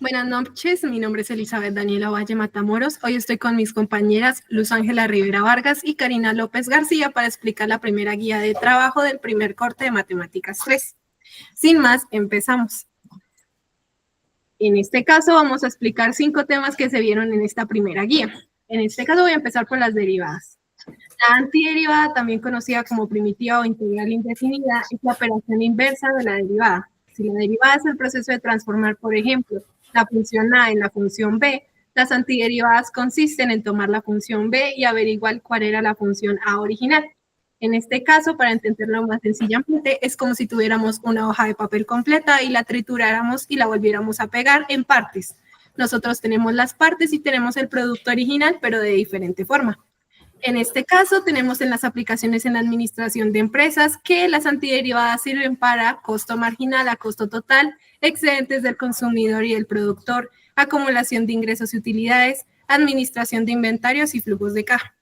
Buenas noches, mi nombre es Elizabeth Daniela Valle Matamoros. Hoy estoy con mis compañeras Luz Ángela Rivera Vargas y Karina López García para explicar la primera guía de trabajo del primer corte de Matemáticas 3. Sin más, empezamos. En este caso vamos a explicar 5 temas que se vieron en esta primera guía. En este caso voy a empezar por las derivadas. La antiderivada, también conocida como primitiva o integral indefinida, es la operación inversa de la derivada. Si la derivada es el proceso de transformar, por ejemplo, la función A en la función B, las antiderivadas consisten en tomar la función B y averiguar cuál era la función A original. En este caso, para entenderlo más sencillamente, es como si tuviéramos una hoja de papel completa y la trituráramos y la volviéramos a pegar en partes. Nosotros tenemos las partes y tenemos el producto original, pero de diferente forma. En este caso, tenemos en las aplicaciones en la administración de empresas que las antiderivadas sirven para costo marginal a costo total, excedentes del consumidor y del productor, acumulación de ingresos y utilidades, administración de inventarios y flujos de caja.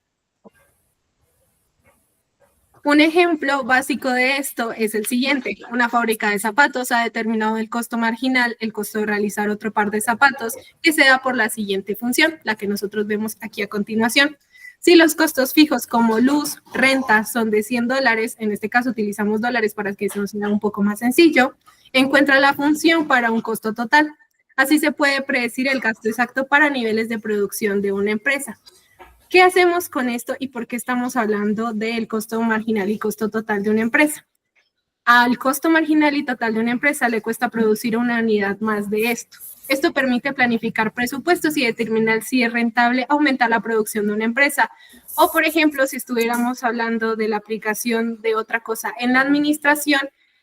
Un ejemplo básico de esto es el siguiente. Una fábrica de zapatos ha determinado el costo marginal, el costo de realizar otro par de zapatos, que se da por la siguiente función, la que nosotros vemos aquí a continuación. Si los costos fijos como luz, renta son de $100, en este caso utilizamos dólares para que se nos sea un poco más sencillo, encuentra la función para un costo total. Así se puede predecir el gasto exacto para niveles de producción de una empresa. ¿Qué hacemos con esto y por qué estamos hablando del costo marginal y costo total de una empresa? Al costo marginal y total de una empresa le cuesta producir una unidad más de esto. Esto permite planificar presupuestos y determinar si es rentable aumentar la producción de una empresa. O, por ejemplo, si estuviéramos hablando de la aplicación de otra cosa en la administración,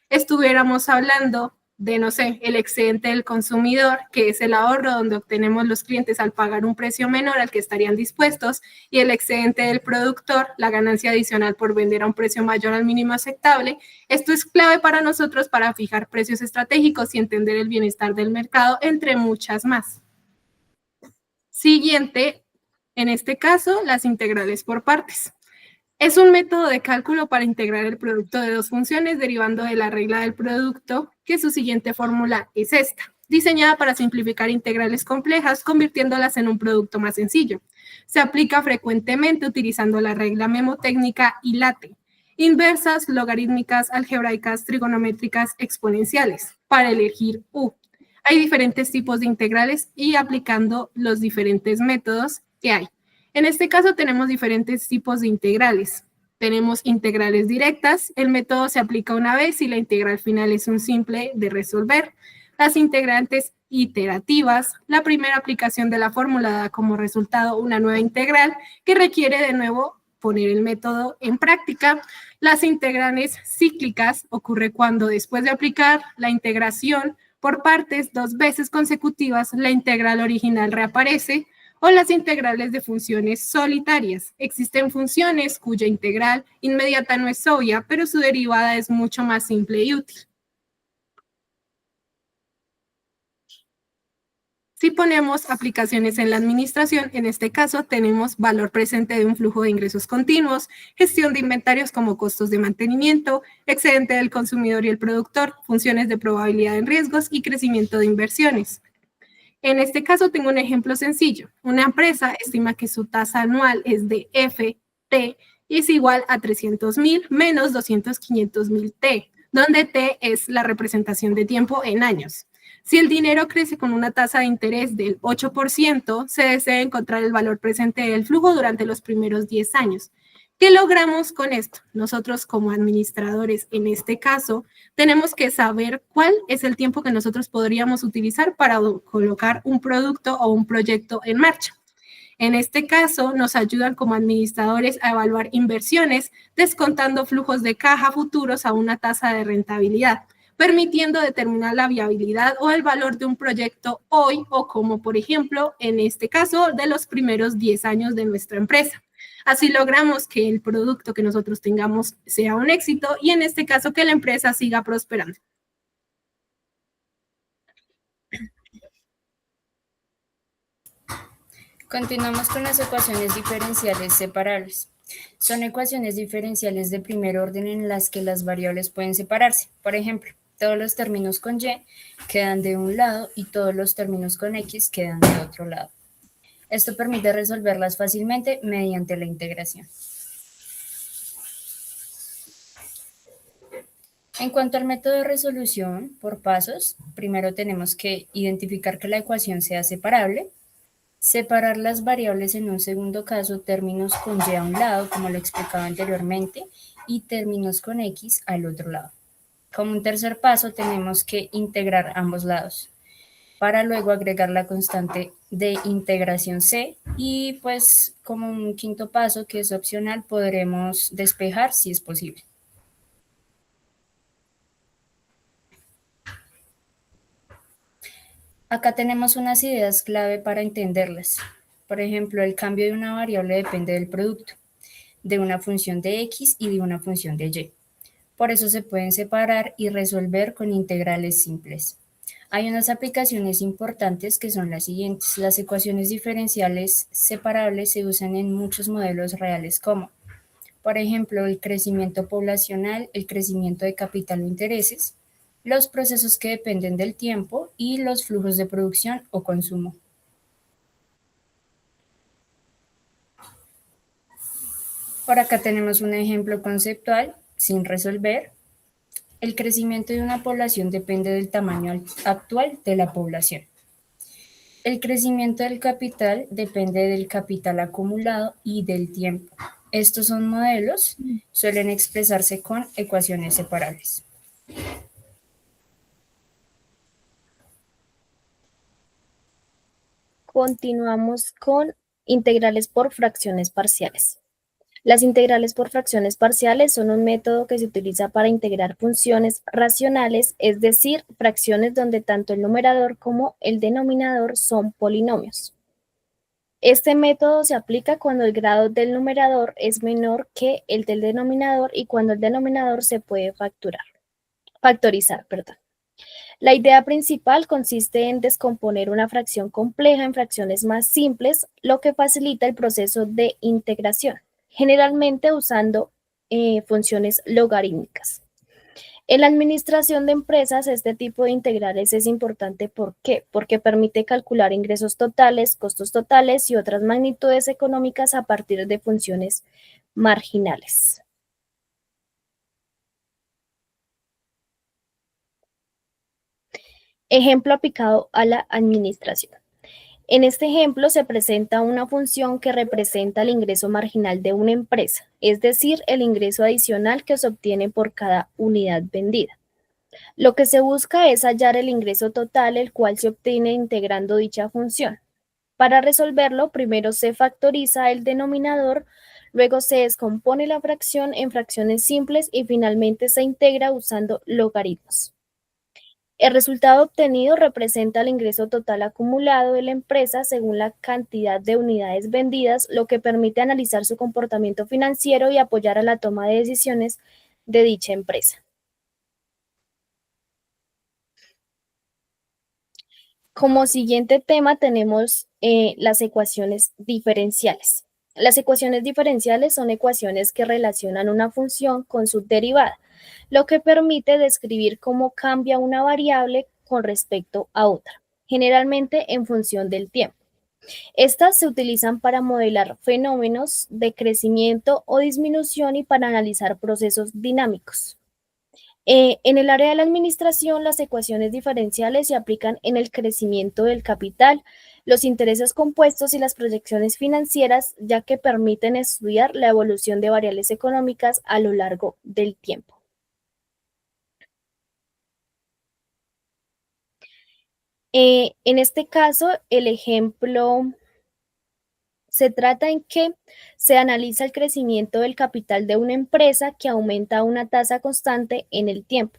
estuviéramos hablando de, no sé, el excedente del consumidor, que es el ahorro donde obtenemos los clientes al pagar un precio menor al que estarían dispuestos, y el excedente del productor, la ganancia adicional por vender a un precio mayor al mínimo aceptable. Esto es clave para nosotros para fijar precios estratégicos y entender el bienestar del mercado, entre muchas más. Siguiente, en este caso, las integrales por partes. Es un método de cálculo para integrar el producto de dos funciones derivando de la regla del producto, que su siguiente fórmula es esta, diseñada para simplificar integrales complejas, convirtiéndolas en un producto más sencillo. Se aplica frecuentemente utilizando la regla memotécnica y LATE, inversas, logarítmicas, algebraicas, trigonométricas, exponenciales, para elegir U. Hay diferentes tipos de integrales y aplicando los diferentes métodos que hay. En este caso tenemos diferentes tipos de integrales. Tenemos integrales directas, el método se aplica una vez y la integral final es un simple de resolver. Las integrantes iterativas, la primera aplicación de la fórmula da como resultado una nueva integral que requiere de nuevo poner el método en práctica. Las integrales cíclicas ocurre cuando después de aplicar la integración por partes 2 veces consecutivas, la integral original reaparece, o las integrales de funciones solitarias. Existen funciones cuya integral inmediata no es obvia, pero su derivada es mucho más simple y útil. Si ponemos aplicaciones en la administración, en este caso tenemos valor presente de un flujo de ingresos continuos, gestión de inventarios como costos de mantenimiento, excedente del consumidor y el productor, funciones de probabilidad en riesgos y crecimiento de inversiones. En este caso tengo un ejemplo sencillo. Una empresa estima que su tasa anual es de FT y es igual a 300,000 menos 200,500,000 T, donde T es la representación de tiempo en años. Si el dinero crece con una tasa de interés del 8%, se desea encontrar el valor presente del flujo durante los primeros 10 años. ¿Qué logramos con esto? Nosotros como administradores, en este caso, tenemos que saber cuál es el tiempo que nosotros podríamos utilizar para colocar un producto o un proyecto en marcha. En este caso, nos ayudan como administradores a evaluar inversiones, descontando flujos de caja futuros a una tasa de rentabilidad, permitiendo determinar la viabilidad o el valor de un proyecto hoy o como, por ejemplo, en este caso, de los primeros 10 años de nuestra empresa. Así logramos que el producto que nosotros tengamos sea un éxito y en este caso que la empresa siga prosperando. Continuamos con las ecuaciones diferenciales separables. Son ecuaciones diferenciales de primer orden en las que las variables pueden separarse. Por ejemplo, Todos los términos con Y quedan de un lado y todos los términos con X quedan de otro lado. Esto permite resolverlas fácilmente mediante la integración. En cuanto al método de resolución por pasos, primero tenemos que identificar que la ecuación sea separable, separar las variables en un segundo caso, términos con Y a un lado, como lo explicaba anteriormente, y términos con X al otro lado. Como un tercer paso, tenemos que integrar ambos lados, para luego agregar la constante de integración C, y pues como un quinto paso, que es opcional, podremos despejar si es posible. Acá tenemos unas ideas clave para entenderlas. Por ejemplo, el cambio de una variable depende del producto, de una función de X y de una función de Y. Por eso se pueden separar y resolver con integrales simples. Hay unas aplicaciones importantes que son las siguientes. Las ecuaciones diferenciales separables se usan en muchos modelos reales como, por ejemplo, el crecimiento poblacional, el crecimiento de capital o intereses, los procesos que dependen del tiempo y los flujos de producción o consumo. Por acá tenemos un ejemplo conceptual sin resolver. El crecimiento de una población depende del tamaño actual de la población. El crecimiento del capital depende del capital acumulado y del tiempo. Estos son modelos, suelen expresarse con ecuaciones separables. Continuamos con integrales por fracciones parciales. Las integrales por fracciones parciales son un método que se utiliza para integrar funciones racionales, es decir, fracciones donde tanto el numerador como el denominador son polinomios. Este método se aplica cuando el grado del numerador es menor que el del denominador y cuando el denominador se puede factorizar. La idea principal consiste en descomponer una fracción compleja en fracciones más simples, lo que facilita el proceso de integración, generalmente usando funciones logarítmicas. En la administración de empresas, este tipo de integrales es importante. ¿Por qué? Porque permite calcular ingresos totales, costos totales y otras magnitudes económicas a partir de funciones marginales. Ejemplo aplicado a la administración. En este ejemplo se presenta una función que representa el ingreso marginal de una empresa, es decir, el ingreso adicional que se obtiene por cada unidad vendida. Lo que se busca es hallar el ingreso total, el cual se obtiene integrando dicha función. Para resolverlo, primero se factoriza el denominador, luego se descompone la fracción en fracciones simples y finalmente se integra usando logaritmos. El resultado obtenido representa el ingreso total acumulado de la empresa según la cantidad de unidades vendidas, lo que permite analizar su comportamiento financiero y apoyar a la toma de decisiones de dicha empresa. Como siguiente tema tenemos las ecuaciones diferenciales. Las ecuaciones diferenciales son ecuaciones que relacionan una función con su derivada, lo que permite describir cómo cambia una variable con respecto a otra, generalmente en función del tiempo. Estas se utilizan para modelar fenómenos de crecimiento o disminución y para analizar procesos dinámicos. En el área de la administración, las ecuaciones diferenciales se aplican en el crecimiento del capital, los intereses compuestos y las proyecciones financieras, ya que permiten estudiar la evolución de variables económicas a lo largo del tiempo. En este caso, el ejemplo se trata en que se analiza el crecimiento del capital de una empresa que aumenta a una tasa constante en el tiempo.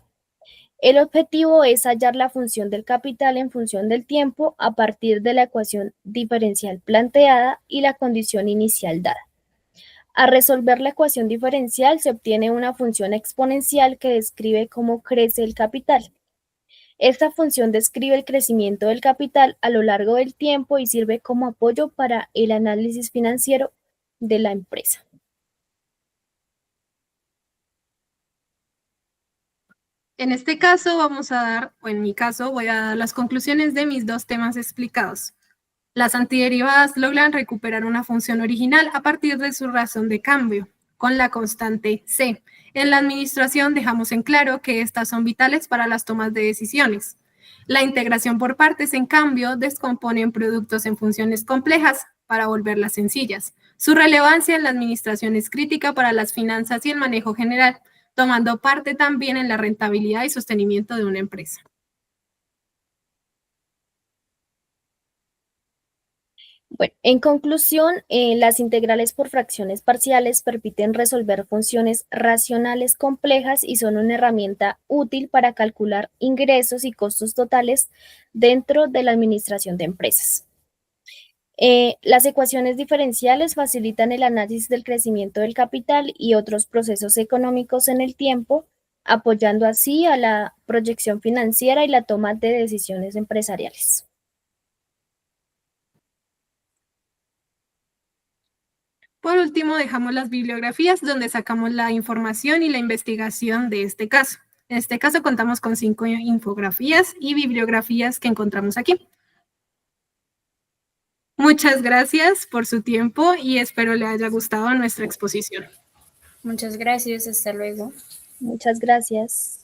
El objetivo es hallar la función del capital en función del tiempo a partir de la ecuación diferencial planteada y la condición inicial dada. Al resolver la ecuación diferencial se obtiene una función exponencial que describe cómo crece el capital. Esta función describe el crecimiento del capital a lo largo del tiempo y sirve como apoyo para el análisis financiero de la empresa. En este caso vamos a dar, o en mi caso, voy a dar las conclusiones de mis dos temas explicados. Las antiderivadas logran recuperar una función original a partir de su razón de cambio, con la constante C. En la administración dejamos en claro que estas son vitales para las tomas de decisiones. La integración por partes, en cambio, descompone productos en funciones complejas para volverlas sencillas. Su relevancia en la administración es crítica para las finanzas y el manejo general, tomando parte también en la rentabilidad y sostenimiento de una empresa. Bueno, en conclusión, las integrales por fracciones parciales permiten resolver funciones racionales complejas y son una herramienta útil para calcular ingresos y costos totales dentro de la administración de empresas. Las ecuaciones diferenciales facilitan el análisis del crecimiento del capital y otros procesos económicos en el tiempo, apoyando así a la proyección financiera y la toma de decisiones empresariales. Por último, dejamos las bibliografías donde sacamos la información y la investigación de este caso. En este caso contamos con 5 infografías y bibliografías que encontramos aquí. Muchas gracias por su tiempo y espero le haya gustado nuestra exposición. Muchas gracias, hasta luego. Muchas gracias.